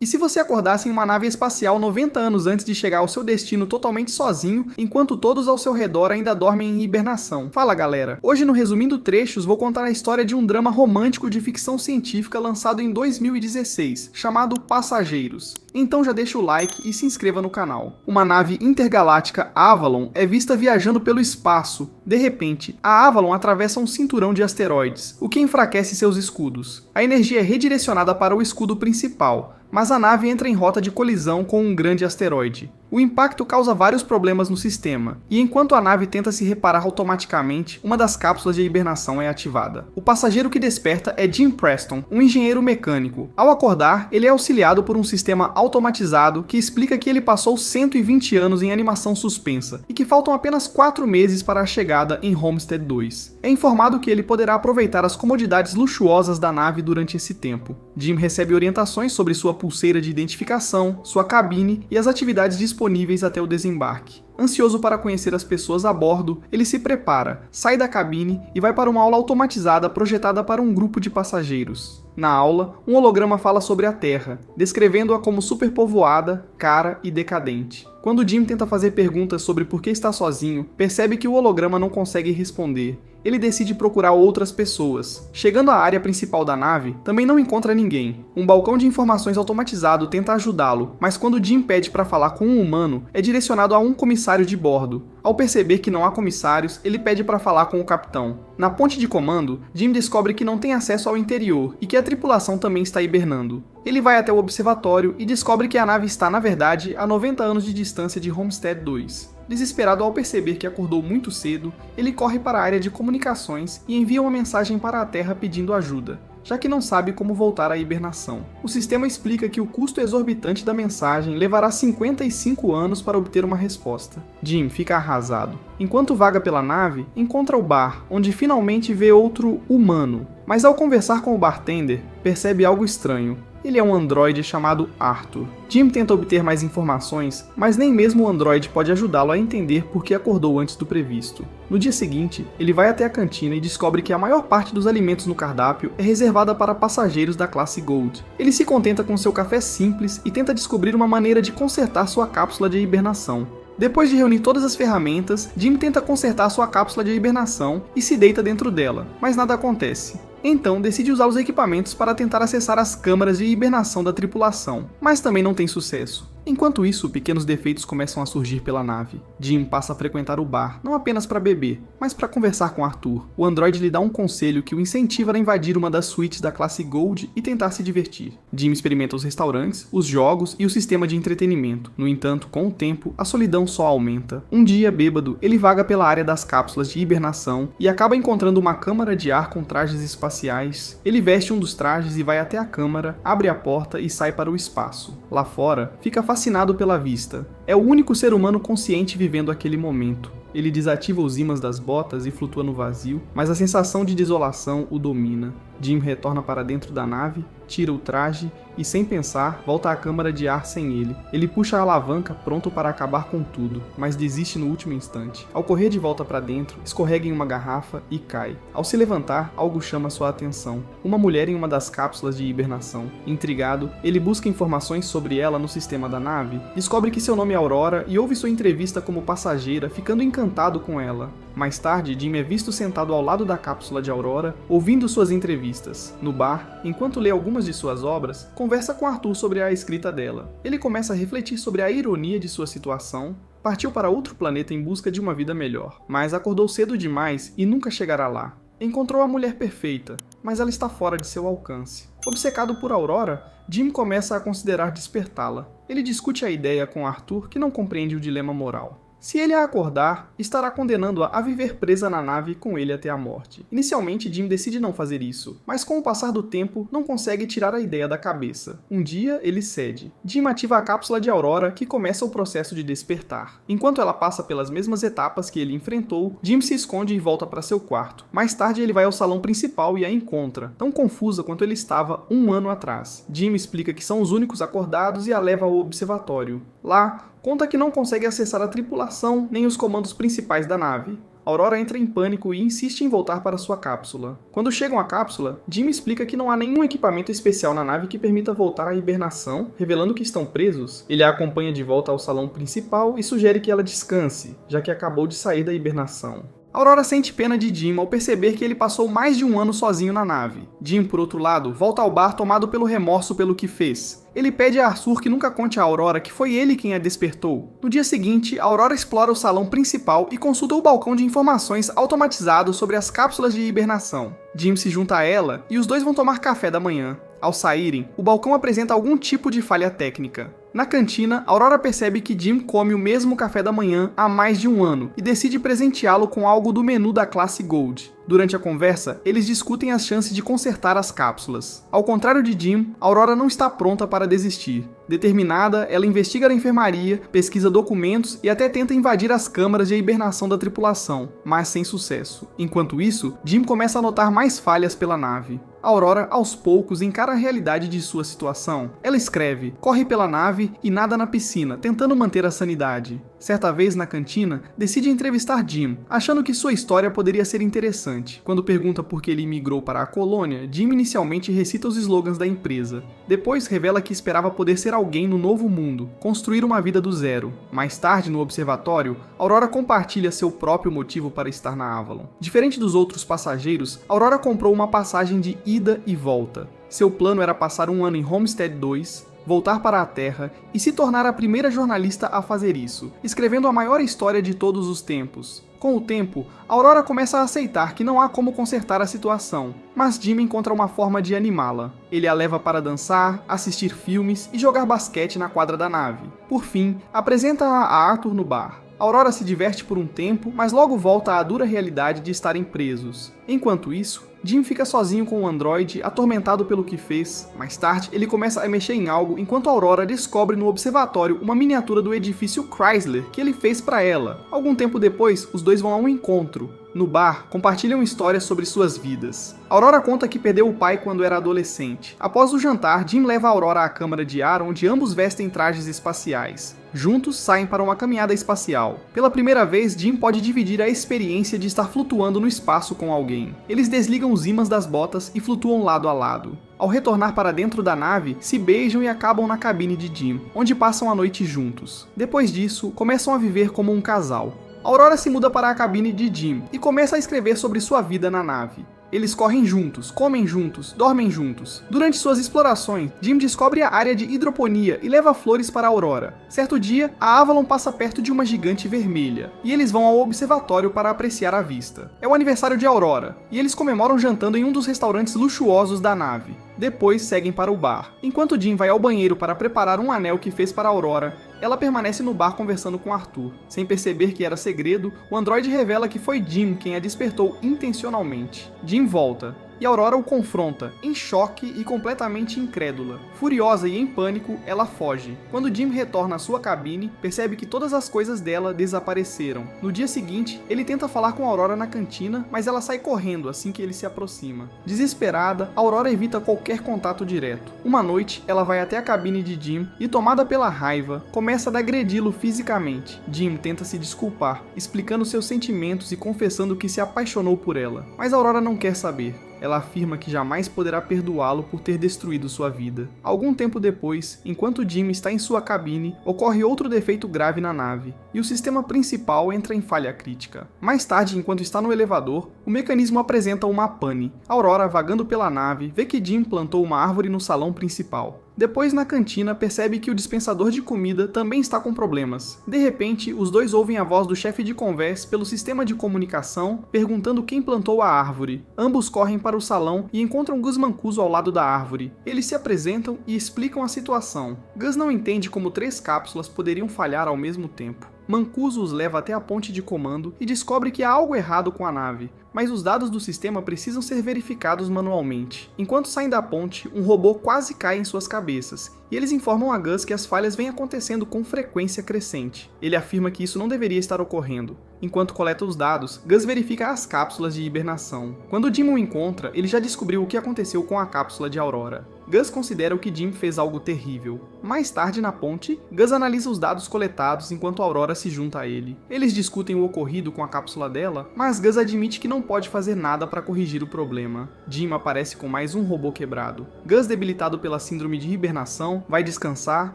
E se você acordasse em uma nave espacial 90 anos antes de chegar ao seu destino totalmente sozinho, enquanto todos ao seu redor ainda dormem em hibernação? Fala galera! Hoje no Resumindo Trechos vou contar a história de um drama romântico de ficção científica lançado em 2016, chamado Passageiros. Então já deixa o like e se inscreva no canal. Uma nave intergaláctica Avalon é vista viajando pelo espaço. De repente, a Avalon atravessa um cinturão de asteroides, o que enfraquece seus escudos. A energia é redirecionada para o escudo principal, mas a nave entra em rota de colisão com um grande asteroide. O impacto causa vários problemas no sistema, e enquanto a nave tenta se reparar automaticamente, uma das cápsulas de hibernação é ativada. O passageiro que desperta é Jim Preston, um engenheiro mecânico. Ao acordar, ele é auxiliado por um sistema automatizado que explica que ele passou 120 anos em animação suspensa, e que faltam apenas 4 meses para a chegada em Homestead 2. É informado que ele poderá aproveitar as comodidades luxuosas da nave durante esse tempo. Jim recebe orientações sobre sua pulseira de identificação, sua cabine e as atividades disponíveis até o desembarque. Ansioso para conhecer as pessoas a bordo, ele se prepara, sai da cabine e vai para uma aula automatizada projetada para um grupo de passageiros. Na aula, um holograma fala sobre a Terra, descrevendo-a como superpovoada, cara e decadente. Quando Jim tenta fazer perguntas sobre por que está sozinho, percebe que o holograma não consegue responder. Ele decide procurar outras pessoas. Chegando à área principal da nave, também não encontra ninguém. Um balcão de informações automatizado tenta ajudá-lo, mas quando Jim pede para falar com um humano, é direcionado a um comissário de bordo. Ao perceber que não há comissários, ele pede para falar com o capitão. Na ponte de comando, Jim descobre que não tem acesso ao interior e que a tripulação também está hibernando. Ele vai até o observatório e descobre que a nave está, na verdade, a 90 anos de distância de Homestead 2. Desesperado ao perceber que acordou muito cedo, ele corre para a área de comunicações e envia uma mensagem para a Terra pedindo ajuda, já que não sabe como voltar à hibernação. O sistema explica que o custo exorbitante da mensagem levará 55 anos para obter uma resposta. Jim fica arrasado. Enquanto vaga pela nave, encontra o bar, onde finalmente vê outro humano. Mas ao conversar com o bartender, percebe algo estranho. Ele é um androide chamado Arthur. Jim tenta obter mais informações, mas nem mesmo o androide pode ajudá-lo a entender por que acordou antes do previsto. No dia seguinte, ele vai até a cantina e descobre que a maior parte dos alimentos no cardápio é reservada para passageiros da classe Gold. Ele se contenta com seu café simples e tenta descobrir uma maneira de consertar sua cápsula de hibernação. Depois de reunir todas as ferramentas, Jim tenta consertar sua cápsula de hibernação e se deita dentro dela, mas nada acontece. Então decide usar os equipamentos para tentar acessar as câmaras de hibernação da tripulação, mas também não tem sucesso. Enquanto isso, pequenos defeitos começam a surgir pela nave. Jim passa a frequentar o bar, não apenas para beber, mas para conversar com Arthur. O androide lhe dá um conselho que o incentiva a invadir uma das suítes da classe Gold e tentar se divertir. Jim experimenta os restaurantes, os jogos e o sistema de entretenimento. No entanto, com o tempo, a solidão só aumenta. Um dia, bêbado, ele vaga pela área das cápsulas de hibernação e acaba encontrando uma câmara de ar com trajes espaciais. Ele veste um dos trajes e vai até a câmara, abre a porta e sai para o espaço. Lá fora, fica fascinado pela vista. É o único ser humano consciente vivendo aquele momento. Ele desativa os ímãs das botas e flutua no vazio, mas a sensação de desolação o domina. Jim retorna para dentro da nave, tira o traje e, sem pensar, volta à câmara de ar sem ele. Ele puxa a alavanca pronto para acabar com tudo, mas desiste no último instante. Ao correr de volta para dentro, escorrega em uma garrafa e cai. Ao se levantar, algo chama sua atenção. Uma mulher em uma das cápsulas de hibernação. Intrigado, ele busca informações sobre ela no sistema da nave, descobre que seu nome é Aurora e ouve sua entrevista como passageira, ficando encantado com ela. Mais tarde, Jim é visto sentado ao lado da cápsula de Aurora, ouvindo suas entrevistas. No bar, enquanto lê algumas de suas obras, conversa com Arthur sobre a escrita dela. Ele começa a refletir sobre a ironia de sua situação, partiu para outro planeta em busca de uma vida melhor, mas acordou cedo demais e nunca chegará lá. Encontrou a mulher perfeita, mas ela está fora de seu alcance. Obcecado por Aurora, Jim começa a considerar despertá-la. Ele discute a ideia com Arthur, que não compreende o dilema moral. Se ele a acordar, estará condenando-a a viver presa na nave com ele até a morte. Inicialmente, Jim decide não fazer isso, mas com o passar do tempo, não consegue tirar a ideia da cabeça. Um dia, ele cede. Jim ativa a cápsula de Aurora, que começa o processo de despertar. Enquanto ela passa pelas mesmas etapas que ele enfrentou, Jim se esconde e volta para seu quarto. Mais tarde, ele vai ao salão principal e a encontra, tão confusa quanto ele estava um ano atrás. Jim explica que são os únicos acordados e a leva ao observatório. Lá, conta que não consegue acessar a tripulação nem os comandos principais da nave. Aurora entra em pânico e insiste em voltar para sua cápsula. Quando chegam à cápsula, Jim explica que não há nenhum equipamento especial na nave que permita voltar à hibernação, revelando que estão presos. Ele a acompanha de volta ao salão principal e sugere que ela descanse, já que acabou de sair da hibernação. Aurora sente pena de Jim ao perceber que ele passou mais de um ano sozinho na nave. Jim, por outro lado, volta ao bar tomado pelo remorso pelo que fez. Ele pede a Arthur que nunca conte a Aurora que foi ele quem a despertou. No dia seguinte, a Aurora explora o salão principal e consulta o balcão de informações automatizado sobre as cápsulas de hibernação. Jim se junta a ela e os dois vão tomar café da manhã. Ao saírem, o balcão apresenta algum tipo de falha técnica. Na cantina, Aurora percebe que Jim come o mesmo café da manhã há mais de um ano e decide presenteá-lo com algo do menu da classe Gold. Durante a conversa, eles discutem as chances de consertar as cápsulas. Ao contrário de Jim, Aurora não está pronta para desistir. Determinada, ela investiga na enfermaria, pesquisa documentos e até tenta invadir as câmaras de hibernação da tripulação, mas sem sucesso. Enquanto isso, Jim começa a notar mais falhas pela nave. Aurora, aos poucos, encara a realidade de sua situação. Ela escreve, corre pela nave e nada na piscina, tentando manter a sanidade. Certa vez, na cantina, decide entrevistar Jim, achando que sua história poderia ser interessante. Quando pergunta por que ele migrou para a colônia, Jim inicialmente recita os slogans da empresa. Depois revela que esperava poder ser alguém no novo mundo, construir uma vida do zero. Mais tarde, no observatório, Aurora compartilha seu próprio motivo para estar na Avalon. Diferente dos outros passageiros, Aurora comprou uma passagem de ida e volta. Seu plano era passar um ano em Homestead 2, voltar para a Terra e se tornar a primeira jornalista a fazer isso, escrevendo a maior história de todos os tempos. Com o tempo, Aurora começa a aceitar que não há como consertar a situação, mas Jim encontra uma forma de animá-la. Ele a leva para dançar, assistir filmes e jogar basquete na quadra da nave. Por fim, apresenta-a a Arthur no bar. Aurora se diverte por um tempo, mas logo volta à dura realidade de estarem presos. Enquanto isso, Jim fica sozinho com o androide, atormentado pelo que fez. Mais tarde, ele começa a mexer em algo enquanto Aurora descobre no observatório uma miniatura do edifício Chrysler que ele fez para ela. Algum tempo depois, os dois vão a um encontro. No bar, compartilham histórias sobre suas vidas. Aurora conta que perdeu o pai quando era adolescente. Após o jantar, Jim leva a Aurora à câmara de ar onde ambos vestem trajes espaciais. Juntos, saem para uma caminhada espacial. Pela primeira vez, Jim pode dividir a experiência de estar flutuando no espaço com alguém. Eles desligam os ímãs das botas e flutuam lado a lado. Ao retornar para dentro da nave, se beijam e acabam na cabine de Jim, onde passam a noite juntos. Depois disso, começam a viver como um casal. Aurora se muda para a cabine de Jim e começa a escrever sobre sua vida na nave. Eles correm juntos, comem juntos, dormem juntos. Durante suas explorações, Jim descobre a área de hidroponia e leva flores para Aurora. Certo dia, a Avalon passa perto de uma gigante vermelha, e eles vão ao observatório para apreciar a vista. É o aniversário de Aurora, e eles comemoram jantando em um dos restaurantes luxuosos da nave. Depois seguem para o bar. Enquanto Jim vai ao banheiro para preparar um anel que fez para Aurora, ela permanece no bar conversando com Arthur. Sem perceber que era segredo, o androide revela que foi Jim quem a despertou intencionalmente. Jim volta, e Aurora o confronta, em choque e completamente incrédula. Furiosa e em pânico, ela foge. Quando Jim retorna à sua cabine, percebe que todas as coisas dela desapareceram. No dia seguinte, ele tenta falar com Aurora na cantina, mas ela sai correndo assim que ele se aproxima. Desesperada, Aurora evita qualquer contato direto. Uma noite, ela vai até a cabine de Jim e, tomada pela raiva, começa a agredi-lo fisicamente. Jim tenta se desculpar, explicando seus sentimentos e confessando que se apaixonou por ela. Mas Aurora não quer saber. Ela afirma que jamais poderá perdoá-lo por ter destruído sua vida. Algum tempo depois, enquanto Jim está em sua cabine, ocorre outro defeito grave na nave, e o sistema principal entra em falha crítica. Mais tarde, enquanto está no elevador, o mecanismo apresenta uma pane. Aurora, vagando pela nave, vê que Jim plantou uma árvore no salão principal. Depois, na cantina, percebe que o dispensador de comida também está com problemas. De repente, os dois ouvem a voz do chefe de convés pelo sistema de comunicação, perguntando quem plantou a árvore. Ambos correm para o salão e encontram Gus Mancuso ao lado da árvore. Eles se apresentam e explicam a situação. Gus não entende como 3 cápsulas poderiam falhar ao mesmo tempo. Mancuso os leva até a ponte de comando e descobre que há algo errado com a nave, mas os dados do sistema precisam ser verificados manualmente. Enquanto saem da ponte, um robô quase cai em suas cabeças, e eles informam a Gus que as falhas vêm acontecendo com frequência crescente. Ele afirma que isso não deveria estar ocorrendo. Enquanto coleta os dados, Gus verifica as cápsulas de hibernação. Quando Jim o encontra, ele já descobriu o que aconteceu com a cápsula de Aurora. Gus considera que Jim fez algo terrível. Mais tarde, na ponte, Gus analisa os dados coletados enquanto Aurora se junta a ele. Eles discutem o ocorrido com a cápsula dela, mas Gus admite que não pode fazer nada para corrigir o problema. Jim aparece com mais um robô quebrado. Gus, debilitado pela síndrome de hibernação, vai descansar,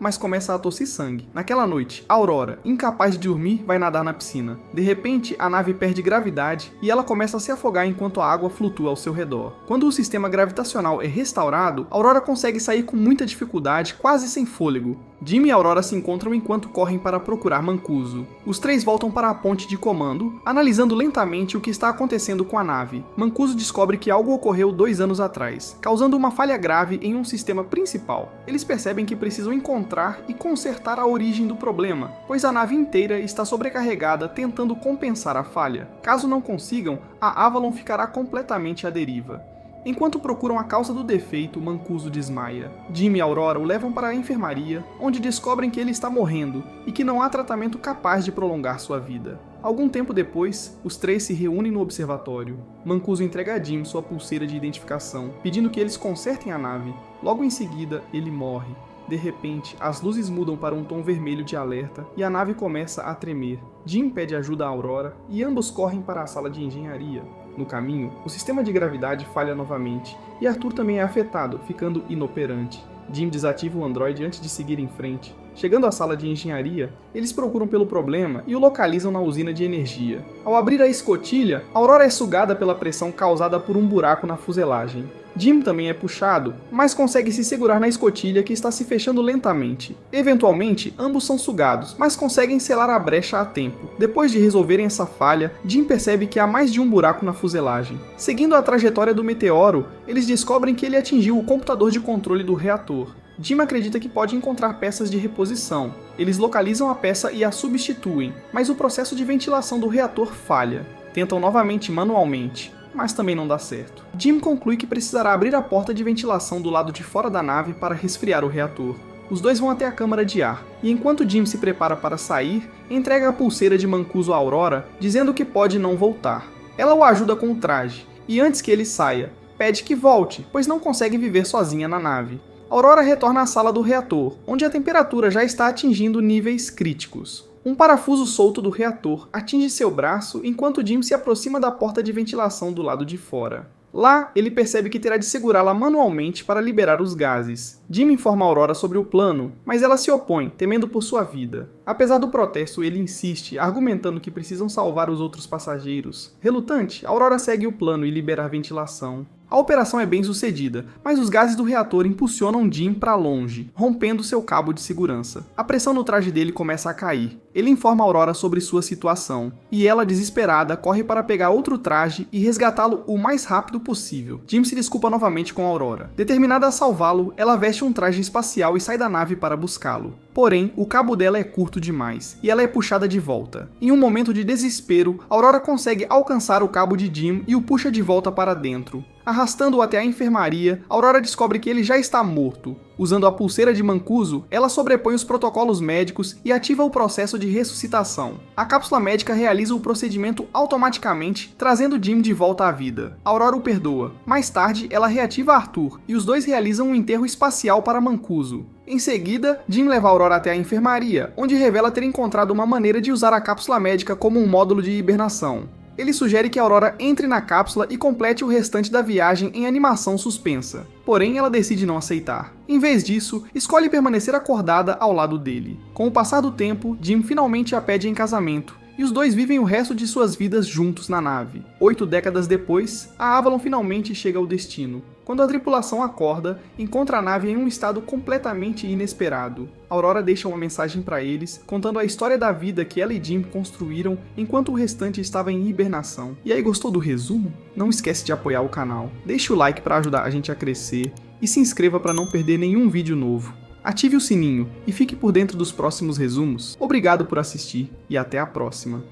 mas começa a tossir sangue. Naquela noite, Aurora, incapaz de dormir, vai nadar na piscina. De repente, a nave perde gravidade e ela começa a se afogar enquanto a água flutua ao seu redor. Quando o sistema gravitacional é restaurado, Aurora consegue sair com muita dificuldade, quase sem fôlego. Jim e Aurora se encontram enquanto correm para procurar Mancuso. Os três voltam para a ponte de comando, analisando lentamente o que está acontecendo com a nave. Mancuso descobre que algo ocorreu 2 anos atrás, causando uma falha grave em um sistema principal. Eles percebem que precisam encontrar e consertar a origem do problema, pois a nave inteira está sobrecarregada tentando compensar a falha. Caso não consigam, a Avalon ficará completamente à deriva. Enquanto procuram a causa do defeito, Mancuso desmaia. Jim e Aurora o levam para a enfermaria, onde descobrem que ele está morrendo e que não há tratamento capaz de prolongar sua vida. Algum tempo depois, os três se reúnem no observatório. Mancuso entrega a Jim sua pulseira de identificação, pedindo que eles consertem a nave. Logo em seguida, ele morre. De repente, as luzes mudam para um tom vermelho de alerta e a nave começa a tremer. Jim pede ajuda a Aurora e ambos correm para a sala de engenharia. No caminho, o sistema de gravidade falha novamente e Arthur também é afetado, ficando inoperante. Jim desativa o androide antes de seguir em frente. Chegando à sala de engenharia, eles procuram pelo problema e o localizam na usina de energia. Ao abrir a escotilha, Aurora é sugada pela pressão causada por um buraco na fuselagem. Jim também é puxado, mas consegue se segurar na escotilha que está se fechando lentamente. Eventualmente, ambos são sugados, mas conseguem selar a brecha a tempo. Depois de resolverem essa falha, Jim percebe que há mais de um buraco na fuselagem. Seguindo a trajetória do meteoro, eles descobrem que ele atingiu o computador de controle do reator. Jim acredita que pode encontrar peças de reposição. Eles localizam a peça e a substituem, mas o processo de ventilação do reator falha. Tentam novamente manualmente, mas também não dá certo. Jim conclui que precisará abrir a porta de ventilação do lado de fora da nave para resfriar o reator. Os dois vão até a câmara de ar, e enquanto Jim se prepara para sair, entrega a pulseira de Mancuso a Aurora, dizendo que pode não voltar. Ela o ajuda com o traje, e antes que ele saia, pede que volte, pois não consegue viver sozinha na nave. Aurora retorna à sala do reator, onde a temperatura já está atingindo níveis críticos. Um parafuso solto do reator atinge seu braço enquanto Jim se aproxima da porta de ventilação do lado de fora. Lá, ele percebe que terá de segurá-la manualmente para liberar os gases. Jim informa Aurora sobre o plano, mas ela se opõe, temendo por sua vida. Apesar do protesto, ele insiste, argumentando que precisam salvar os outros passageiros. Relutante, Aurora segue o plano e libera a ventilação. A operação é bem sucedida, mas os gases do reator impulsionam Jim para longe, rompendo seu cabo de segurança. A pressão no traje dele começa a cair. Ele informa Aurora sobre sua situação, e ela, desesperada, corre para pegar outro traje e resgatá-lo o mais rápido possível. Jim se desculpa novamente com Aurora. Determinada a salvá-lo, ela veste um traje espacial e sai da nave para buscá-lo. Porém, o cabo dela é curto demais, e ela é puxada de volta. Em um momento de desespero, Aurora consegue alcançar o cabo de Jim e o puxa de volta para dentro. Arrastando-o até a enfermaria, Aurora descobre que ele já está morto. Usando a pulseira de Mancuso, ela sobrepõe os protocolos médicos e ativa o processo de ressuscitação. A cápsula médica realiza o procedimento automaticamente, trazendo Jim de volta à vida. Aurora o perdoa. Mais tarde, ela reativa Arthur, e os dois realizam um enterro espacial para Mancuso. Em seguida, Jim leva Aurora até a enfermaria, onde revela ter encontrado uma maneira de usar a cápsula médica como um módulo de hibernação. Ele sugere que Aurora entre na cápsula e complete o restante da viagem em animação suspensa. Porém, ela decide não aceitar. Em vez disso, escolhe permanecer acordada ao lado dele. Com o passar do tempo, Jim finalmente a pede em casamento, e os dois vivem o resto de suas vidas juntos na nave. 8 décadas depois, a Avalon finalmente chega ao destino. Quando a tripulação acorda, encontra a nave em um estado completamente inesperado. Aurora deixa uma mensagem para eles, contando a história da vida que ela e Jim construíram enquanto o restante estava em hibernação. E aí, gostou do resumo? Não esquece de apoiar o canal, deixe o like para ajudar a gente a crescer e se inscreva para não perder nenhum vídeo novo. Ative o sininho e fique por dentro dos próximos resumos. Obrigado por assistir e até a próxima.